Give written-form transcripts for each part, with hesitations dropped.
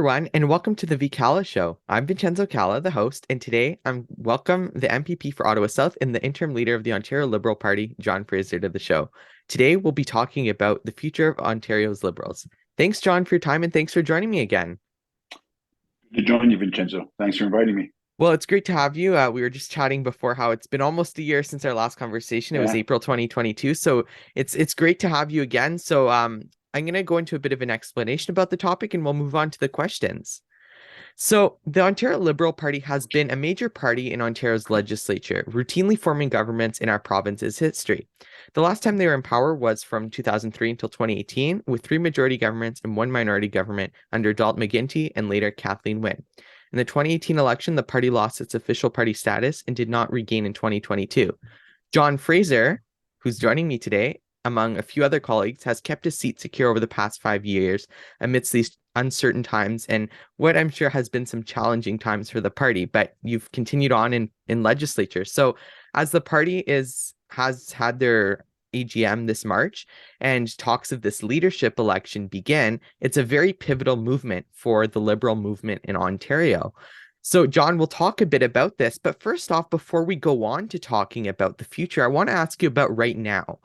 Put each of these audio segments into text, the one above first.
everyone, and welcome to the VCalla Show. I'm Vincenzo Calla, the host, and today I'm welcome the MPP for Ottawa South and the Interim Leader of the Ontario Liberal Party, John Fraser, to the show. Today we'll be talking about the future of Ontario's Liberals. Thanks, John, for your time, and thanks for joining me again. Good to join you, Vincenzo. Thanks for inviting me. Well, it's great to have you. We were just chatting before how it's been almost a year since our last conversation. It was Yeah. April 2022, so it's great to have you again. I'm going to go into a bit of an explanation about the topic, and we'll move on to the questions. So, the Ontario Liberal Party has been a major party in Ontario's legislature, routinely forming governments in our province's history. The last time they were in power was from 2003 until 2018, with three majority governments and one minority government under Dalton McGuinty and later Kathleen Wynne. In the 2018 election, the party lost its official party status and did not regain in 2022. John Fraser, who's joining me today, among a few other colleagues, has kept his seat secure over the past 5 years amidst these uncertain times and what I'm sure has been some challenging times for the party, but you've continued on in legislature. So as the party has had their AGM this March and talks of this leadership election begin, it's a very pivotal movement for the Liberal movement in Ontario. So, John, we'll talk a bit about this, but first off, before we go on to talking about the future, I want to ask you about right now.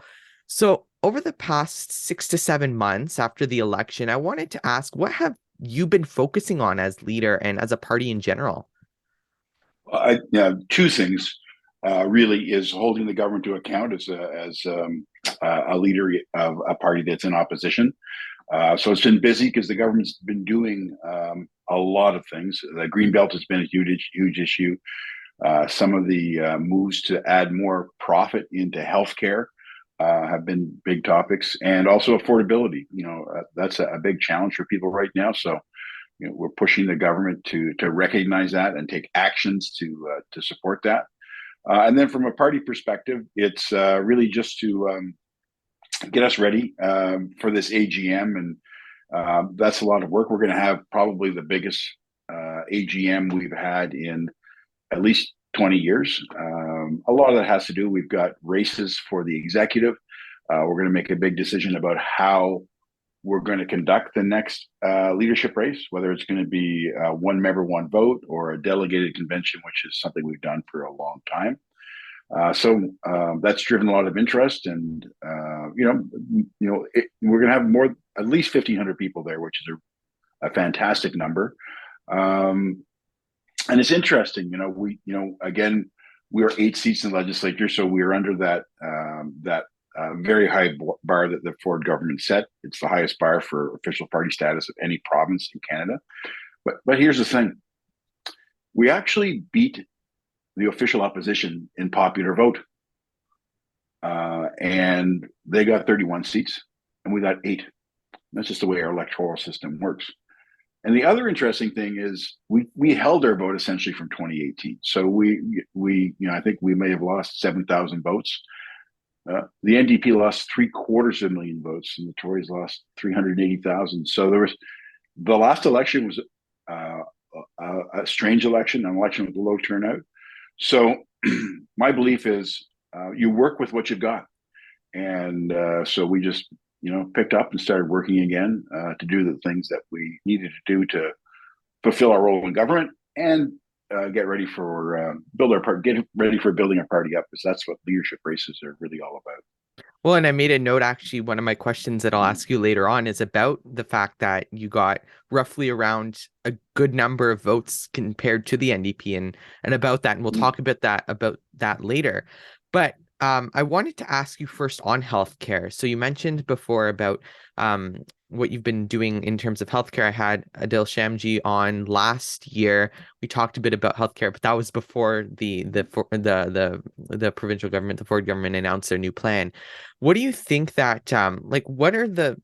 So, over the past 6 to 7 months after the election, I wanted to ask, what have you been focusing on as leader and as a party in general? Two things really is holding the government to account a leader of a party that's in opposition. So it's been busy because the government's been doing a lot of things. The green belt has been a huge issue. Some of the moves to add more profit into healthcare have been big topics, and also affordability. That's a big challenge for people right now. So, we're pushing the government to recognize that and take actions to support that. And then, from a party perspective, it's really just to get us ready for this AGM, and that's a lot of work. We're going to have probably the biggest AGM we've had in at least 20 years. A lot of that has to do, we've got races for the executive. We're going to make a big decision about how we're going to conduct the next leadership race, whether it's going to be one member, one vote, or a delegated convention, which is something we've done for a long time. So that's driven a lot of interest, and we're going to have at least 1,500 people there, which is a fantastic number. And it's interesting, again, we are 8 seats in the legislature, so we are under that very high bar that the Ford government set. It's the highest bar for official party status of any province in Canada. But here's the thing: we actually beat the official opposition in popular vote, and they got 31 seats, and we got 8. That's just the way our electoral system works. And the other interesting thing is we held our vote essentially from 2018. So I think we may have lost 7,000 votes. The NDP lost 750,000 votes, and the Tories lost 380,000. So the last election was a strange election, an election with low turnout. So my belief is you work with what you've got, and so we just picked up and started working again to do the things that we needed to do to fulfill our role in government and get ready for building our party up, because that's what leadership races are really all about. Well, and I made a note, actually, one of my questions that I'll ask you later on is about the fact that you got roughly around a good number of votes compared to the NDP and about that. And we'll talk about that later. But I wanted to ask you first on healthcare. So you mentioned before about what you've been doing in terms of healthcare. I had Adil Shamji on last year. We talked a bit about healthcare, but that was before the provincial government, the Ford government, announced their new plan. What do you think that what are the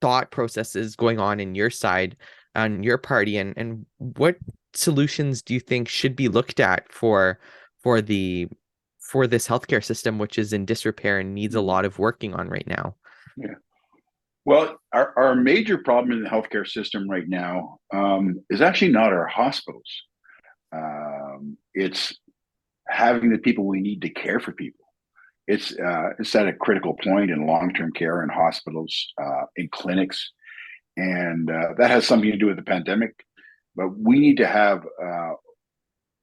thought processes going on in your side, on your party, and what solutions do you think should be looked at for this healthcare system, which is in disrepair and needs a lot of working on right now? Yeah. Well, our major problem in the healthcare system right now is actually not our hospitals. It's having the people we need to care for people. It's at a critical point in long-term care, in hospitals, in clinics, and that has something to do with the pandemic. But we need to have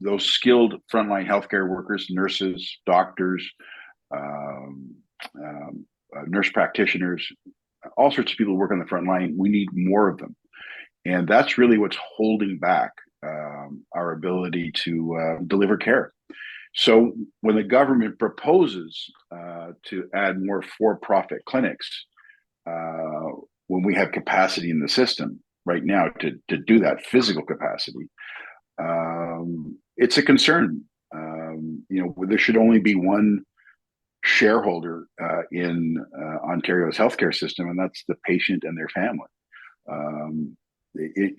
those skilled frontline healthcare workers, nurses, doctors, um, nurse practitioners, all sorts of people who work on the front line. We need more of them, and that's really what's holding back our ability to deliver care. So when the government proposes to add more for-profit clinics, uh, when we have capacity in the system right now to do that physical capacity, it's a concern. There should only be one shareholder in Ontario's healthcare system, and that's the patient and their family.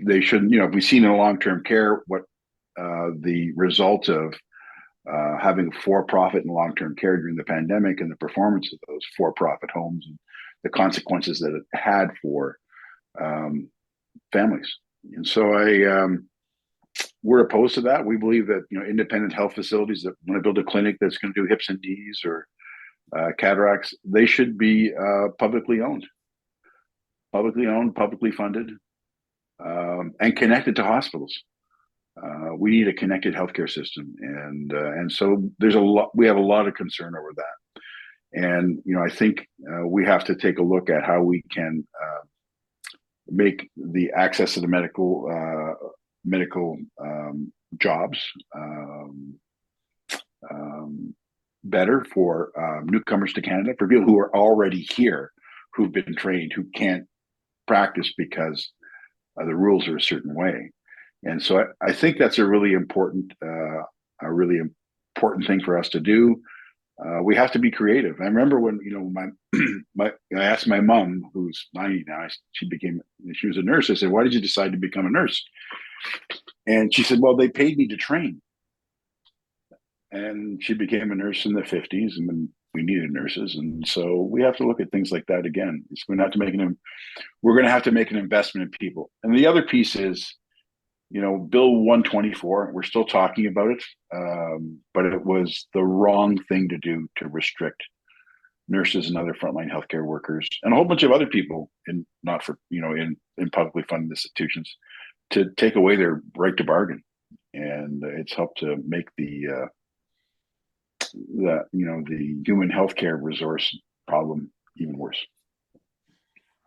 They shouldn't, if we've seen in long-term care what the result of having for-profit and long-term care during the pandemic and the performance of those for-profit homes and the consequences that it had for families. And so we're opposed to that. We believe that independent health facilities that want to build a clinic that's going to do hips and knees or cataracts, they should be publicly owned, publicly funded, and connected to hospitals. We need a connected healthcare system, and so there's a lot. We have a lot of concern over that, and I think we have to take a look at how we can make the access to the medical jobs better for newcomers to Canada, for people who are already here, who've been trained, who can't practice because the rules are a certain way. And so I think that's a really important thing for us to do. We have to be creative. I remember when I asked my mom, who's 90 now, she was a nurse. I said, "Why did you decide to become a nurse?" And she said, "Well, they paid me to train." And she became a nurse in the 50s, and when we needed nurses. And so we have to look at things like that again. We're going to have to make an investment in people. And the other piece is, Bill 124, we're still talking about it, but it was the wrong thing to do to restrict nurses and other frontline healthcare workers and a whole bunch of other people in publicly funded institutions to take away their right to bargain. And it's helped to make the human healthcare resource problem even worse.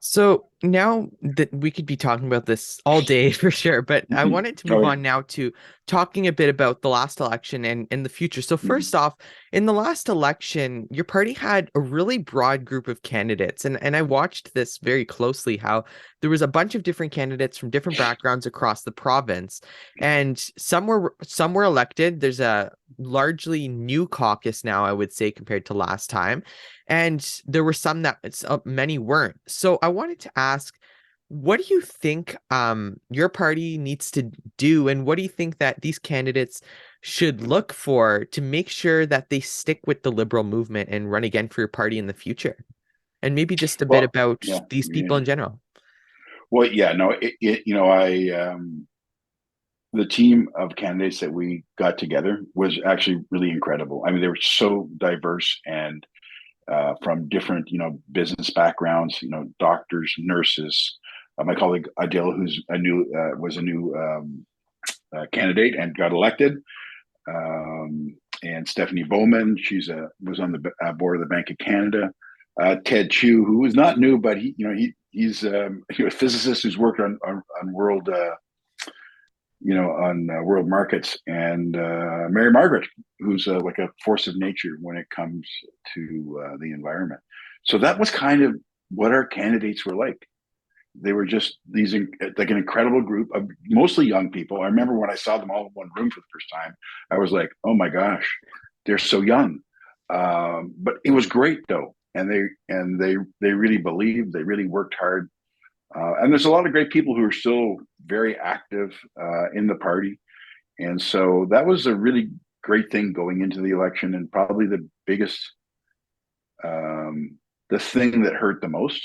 So now that we could be talking about this all day for sure, but I wanted to move on now to talking a bit about the last election and the future. So first off, in the last election, your party had a really broad group of candidates, and I watched this very closely, how there was a bunch of different candidates from different backgrounds across the province, and some were elected. There's a largely new caucus now, I would say, compared to last time. And there were some that many weren't. So I wanted to ask, what do you think your party needs to do, and what do you think that these candidates should look for to make sure that they stick with the Liberal movement and run again for your party in the future? And maybe just a bit about these people in general. Well, yeah, no, the team of candidates that we got together was actually really incredible. I mean, they were so diverse and from different, business backgrounds, doctors, nurses. My colleague Adele, was a new candidate and got elected, and Stephanie Bowman, was on the board of the Bank of Canada. Ted Chu, who was not new, but he's a physicist who's worked on world world markets, and Mary Margaret, who's like a force of nature when it comes to the environment. So that was kind of what our candidates were like. They were just like an incredible group of mostly young people. I remember when I saw them all in one room for the first time, I was like, "Oh my gosh, they're so young." But it was great though, and they really believed. They really worked hard. And there's a lot of great people who are still very active in the party. And so that was a really great thing going into the election. And probably the biggest, the thing that hurt the most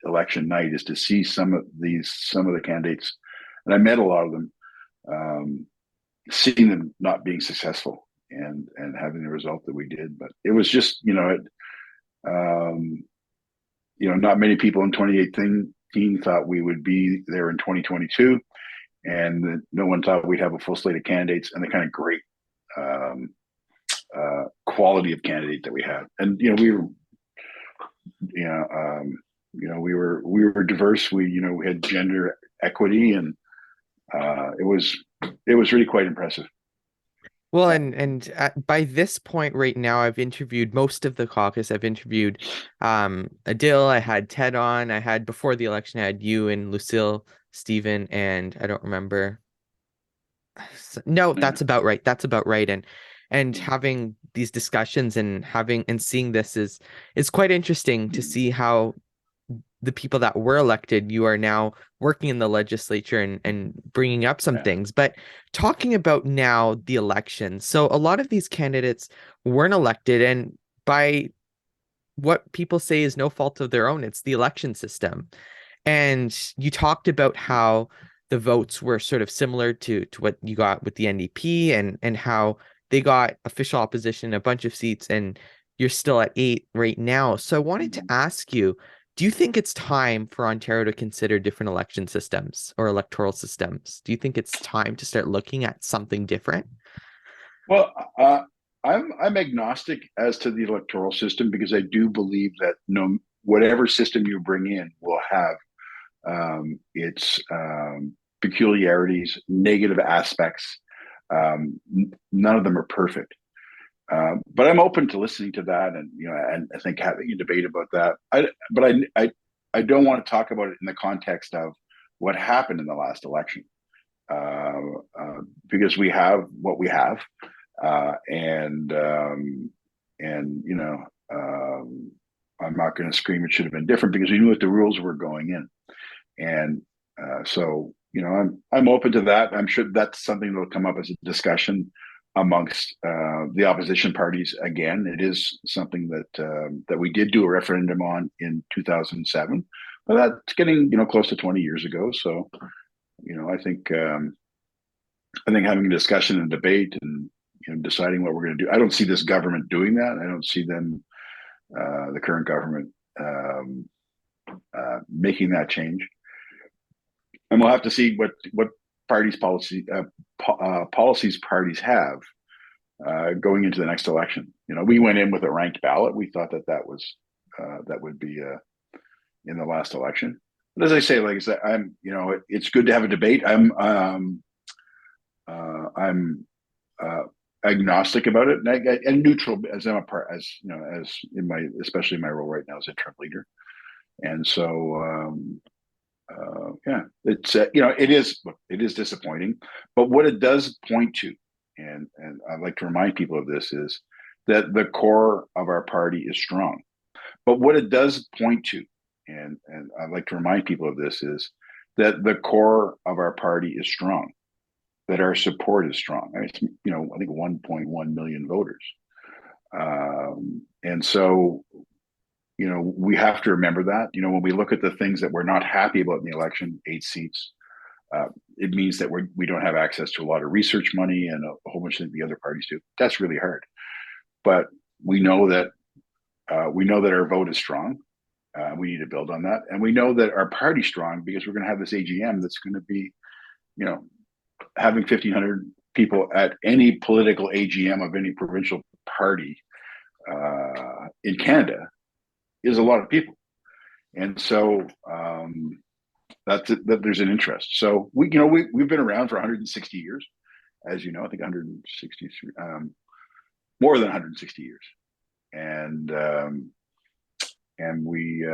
election night is to see some of the candidates, and I met a lot of them, seeing them not being successful and having the result that we did. But it was just, not many people in 2018 thought we would be there in 2022, and no one thought we'd have a full slate of candidates and the kind of great um, quality of candidate that we had. And we were, you know, we were diverse. We had gender equity, and it was really quite impressive. Well, by this point right now, I've interviewed most of the caucus. I've interviewed Adil, I had Ted on, I had before the election, I had you and Lucille, Stephen, and I don't remember. No, Yeah. that's about right. That's about right. And having these discussions and having and seeing this is quite interesting to see how the people that were elected, you are now working in the legislature and bringing up some Yeah. things. But talking about now the election, so a lot of these candidates weren't elected, and by what people say is no fault of their own, it's the election system. And you talked about how the votes were sort of similar to what you got with the NDP and how they got official opposition in a bunch of seats and you're still at 8 right now. So I wanted to ask you, do you think it's time for Ontario to consider different election systems or electoral systems? Do you think it's time to start looking at something different? Well, I'm agnostic as to the electoral system because I do believe that whatever system you bring in will have its peculiarities, negative aspects. None of them are perfect. But I'm open to listening to that, and I think having a debate about that. I don't want to talk about it in the context of what happened in the last election, because we have what we have, and I'm not going to scream it should have been different because we knew what the rules were going in, and so I'm open to that. I'm sure that's something that will come up as a discussion amongst the opposition parties. Again, it is something that we did do a referendum on in 2007, but that's getting close to 20 years ago. So I think having a discussion and debate and deciding what we're going to do. I don't see this government doing that. I don't see them, the current government, making that change. And we'll have to see what policies parties have going into the next election. We went in with a ranked ballot. We thought that would be in the last election. But as I say, like I said, it's good to have a debate. I'm agnostic about it and neutral as I'm a part, as in my, especially my role right now as interim leader. And so yeah, it's it is disappointing, but what it does point to, and I'd like to remind people of this, is that the core of our party is strong. But what it does point to, and I'd like to remind people of this, is that the core of our party is strong, that our support is strong. I mean, I think 1.1 million voters, and so we have to remember that. When we look at the things that we're not happy about in the election, 8 seats, it means that we don't have access to a lot of research money and a whole bunch of the other parties do. That's really hard. But we know that our vote is strong. We need to build on that, and we know that our party's strong because we're going to have this AGM that's going to be, having 1,500 people at any political AGM of any provincial party in Canada is a lot of people, and so that there's an interest. So we've been around for 160 years, as you know. I think 160, more than 160 years, and we're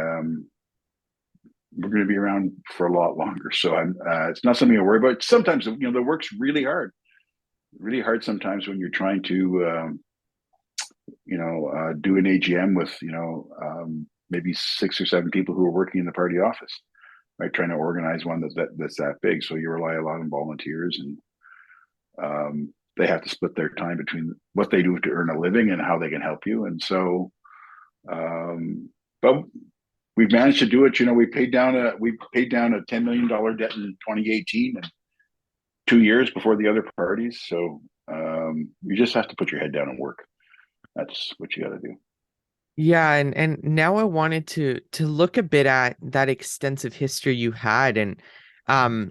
going to be around for a lot longer. So it's not something I worry about. Sometimes the work's really hard sometimes when you're trying to do an AGM with maybe 6 or 7 people who are working in the party office, right? Trying to organize one that's that big. So you rely a lot on volunteers, and they have to split their time between what they do to earn a living and how they can help you. And so, but we've managed to do it. We paid down a $10 million debt in 2018, and 2 years before the other parties. So you just have to put your head down and work. That's what you got to do. Yeah, and now I wanted to look a bit at that extensive history you had, and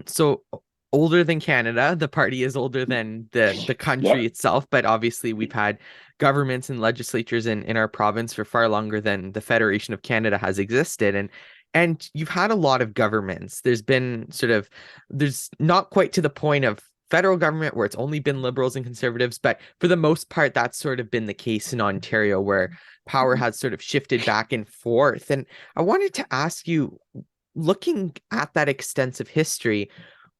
so older than Canada, the party is older than the Yep. country itself, but obviously we've had governments and legislatures in our province for far longer than the Federation of Canada has existed, and you've had a lot of governments. There's not quite to the point of federal government where it's only been liberals and conservatives, but for the most part, that's sort of been the case in Ontario, where power has sort of shifted back and forth. And I wanted to ask you, looking at that extensive history,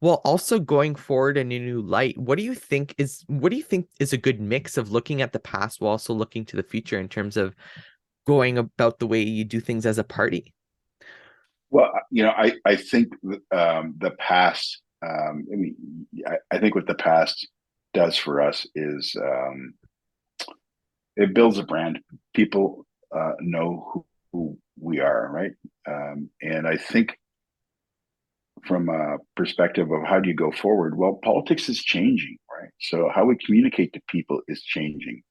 while also going forward in a new light, what do you think is a good mix of looking at the past while also looking to the future in terms of going about the way you do things as a party? Well, I think the past. I think what the past does for us is it builds a brand. People know who we are, right? And I think from a perspective of how do you go forward, well, politics is changing, right? So how we communicate to people is changing.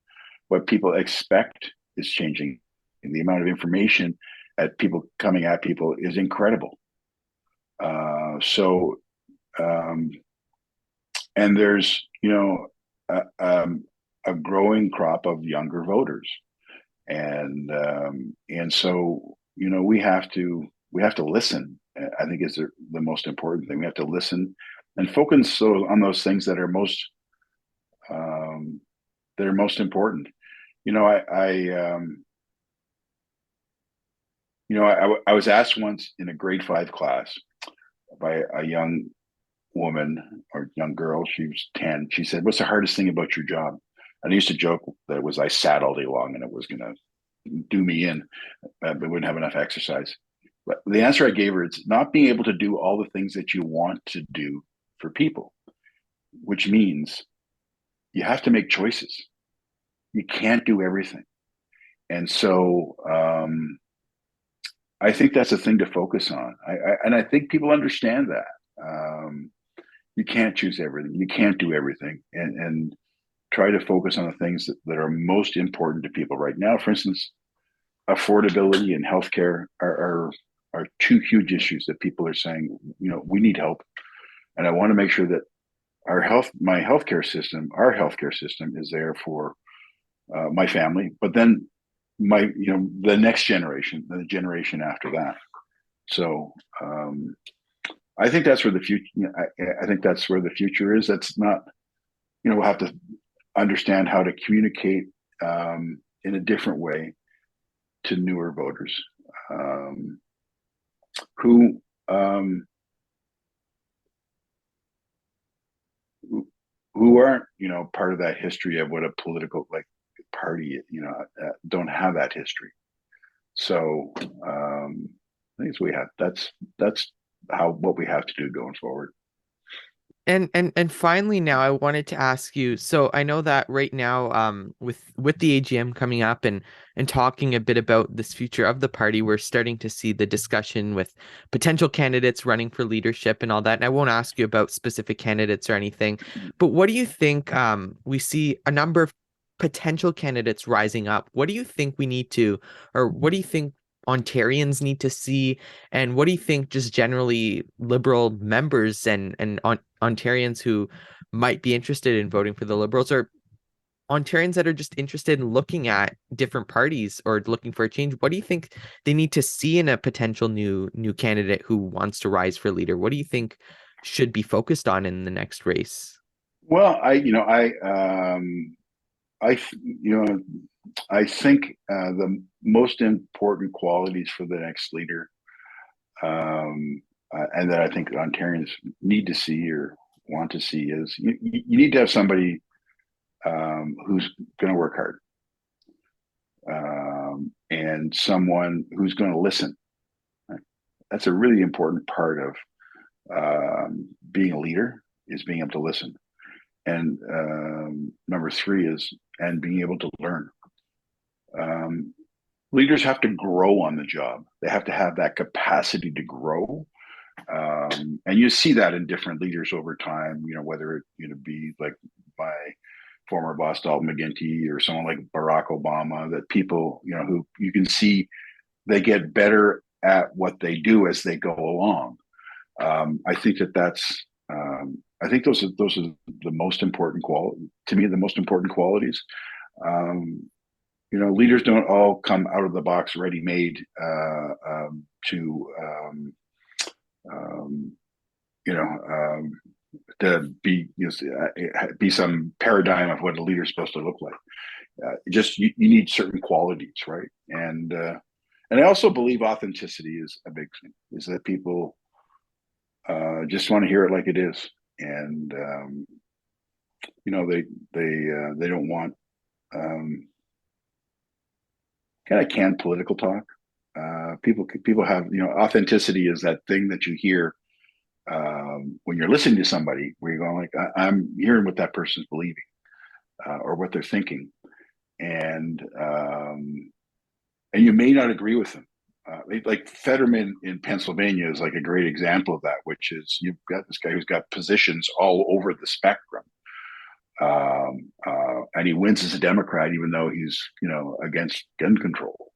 What people expect is changing. And the amount of information that people coming at people is incredible. So and there's a growing crop of younger voters, and so we have to listen. I think is the most important thing. We have to listen and focus on those things um, that are most important. You know, I was asked once in a grade 5 class by a young woman or young girl. She was 10. She said, "What's the hardest thing about your job?" And I used to joke that it was I sat all day long and it was going to do me in, but we wouldn't have enough exercise. But the answer I gave her, it's not being able to do all the things that you want to do for people, which means you have to make choices. You can't do everything. And so I think that's a thing to focus on. And I think people understand that. You can't choose everything. You can't do everything. And try to focus on the things that are most important to people right now. For instance, affordability and healthcare are two huge issues that people are saying, we need help. And I want to make sure that my our healthcare system is there for my family, but then the next generation, the generation after that. So I think that's where the future. I think that's where the future is. That's not. We'll have to understand how to communicate in a different way to newer voters who who aren't part of that history of what a political party don't have that history. So I think that's how what we have to do going forward. And finally now I wanted to ask you, so I know that right now with the AGM coming up and talking a bit about this future of the party, we're starting to see the discussion with potential candidates running for leadership and all that. And I won't ask you about specific candidates or anything, but what do you think we see a number of potential candidates rising up. What do you think we need to, or what do you think Ontarians need to see? And what do you think just generally Liberal members and Ontarians who might be interested in voting for the Liberals, or Ontarians that are just interested in looking at different parties or looking for a change, what do you think they need to see in a potential new candidate who wants to rise for leader? What do you think should be focused on in the next race? Well, I I think the most important qualities for the next leader, and that I think Ontarians need to see or want to see, is you need to have somebody who's going to work hard, and someone who's going to listen. Right? That's a really important part of being a leader, is being able to listen. And number three is and being able to learn. Leaders have to grow on the job. They have to have that capacity to grow. And you see that in different leaders over time, whether it be like my former boss Dalton McGuinty or someone like Barack Obama, that people, who you can see they get better at what they do as they go along. I think that's I think those are the most important to me, the most important qualities. Leaders don't all come out of the box ready made to to be some paradigm of what a leader is supposed to look like. Just you need certain qualities, right? And I also believe authenticity is a big thing. Is that people just want to hear it like it is, and they don't want kind of canned political talk. People have, authenticity is that thing that you hear when you're listening to somebody, where you're going like, I'm hearing what that person's believing or what they're thinking, and you may not agree with them. Like Fetterman in Pennsylvania is like a great example of that, which is you've got this guy who's got positions all over the spectrum. And he wins as a Democrat, even though he's, against gun control.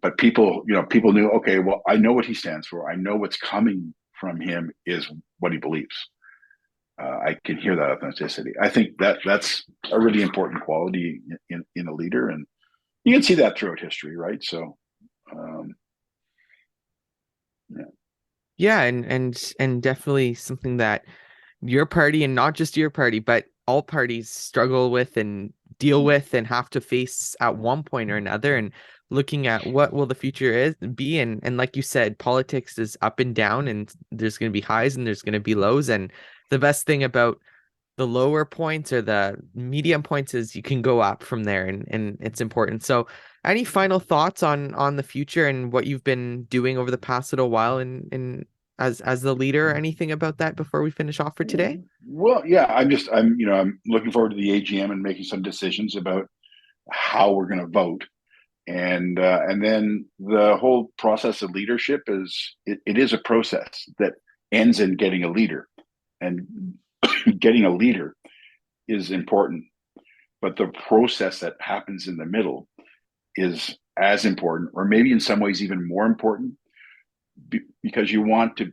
But people knew, okay, well, I know what he stands for. I know what's coming from him is what he believes. I can hear that authenticity. I think that's a really important quality in a leader, and you can see that throughout history, right? So, yeah. Yeah, and definitely something that your party, and not just your party, but all parties struggle with and deal with and have to face at one point or another. And looking at what will the future be, and like you said, politics is up and down, and there's going to be highs and there's going to be lows. And the best thing about the lower points or the medium points is you can go up from there, and it's important. So any final thoughts on the future and what you've been doing over the past little while in as the leader, anything about that before we finish off for today? Well, yeah, I'm looking forward to the AGM and making some decisions about how we're going to vote, and then the whole process of leadership it is a process that ends in getting a leader, and getting a leader is important, but the process that happens in the middle is as important, or maybe in some ways even more important, because you want to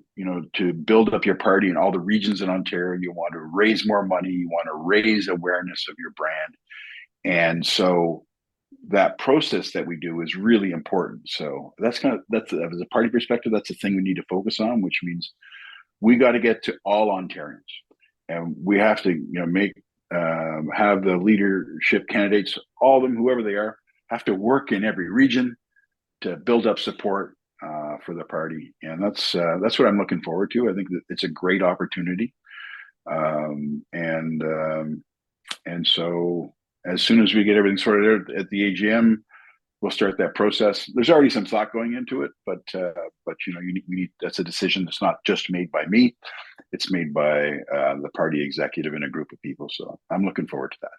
build up your party in all the regions in Ontario. You want to raise more money. You want to raise awareness of your brand, and so that process that we do is really important. So that's as a party perspective, that's the thing we need to focus on, which means we got to get to all Ontarians, and we have to have the leadership candidates, all of them, whoever they are, have to work in every region to build up support for the party, and that's what I'm looking forward to. I think that it's a great opportunity, and so as soon as we get everything sorted out at the AGM, we'll start that process. There's already some thought going into it, but we need that's a decision that's not just made by me; it's made by the party executive and a group of people. So I'm looking forward to that.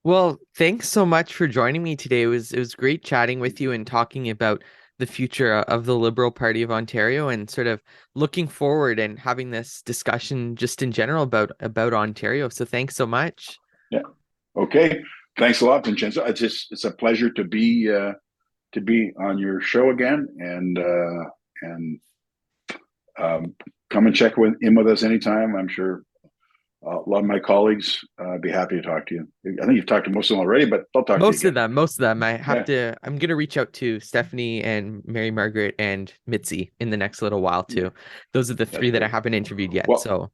Well, thanks so much for joining me today. It was great chatting with you and talking about the future of the Liberal Party of Ontario, and sort of looking forward and having this discussion just in general about Ontario. So thanks so much. Yeah. Okay. Thanks a lot, Vincenzo. It's a pleasure to be on your show again, and come and check in with us anytime. I'm sure a lot of my colleagues be happy to talk to you. I think you've talked to most of them already, but they'll talk to you again. Most of them. I'm going to reach out to Stephanie and Mary Margaret and Mitzi in the next little while too. Those are the three that I haven't interviewed yet. Well, so,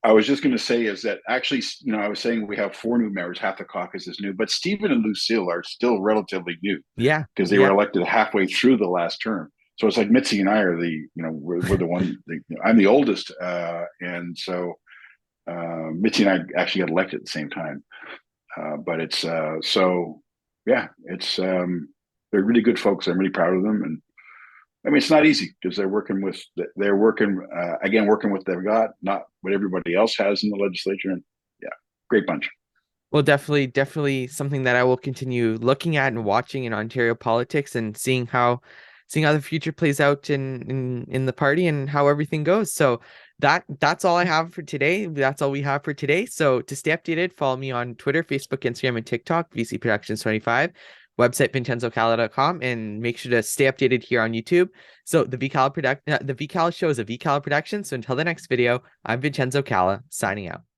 I was just going to say is that actually, I was saying we have 4 new members, half the caucus is new, but Stephen and Lucille are still relatively new. Yeah. Because they were elected halfway through the last term. So it's like Mitzi and I are we're the one, I'm the oldest. And so Mitzi and I actually got elected at the same time. But it's, it's, they're really good folks. I'm really proud of them. And I mean, it's not easy because they're working with what they've got, not what everybody else has in the legislature. And yeah, great bunch. Well, definitely something that I will continue looking at and watching in Ontario politics, and seeing how the future plays out in the party and how everything goes. So that's all I have for today. That's all we have for today. So to stay updated, follow me on Twitter, Facebook, Instagram, and TikTok, VC Productions 25, website vincenzocalla.com, and make sure to stay updated here on YouTube. So the VCalla Show is a VCalla production. So until the next video, I'm Vincenzo Calla, signing out.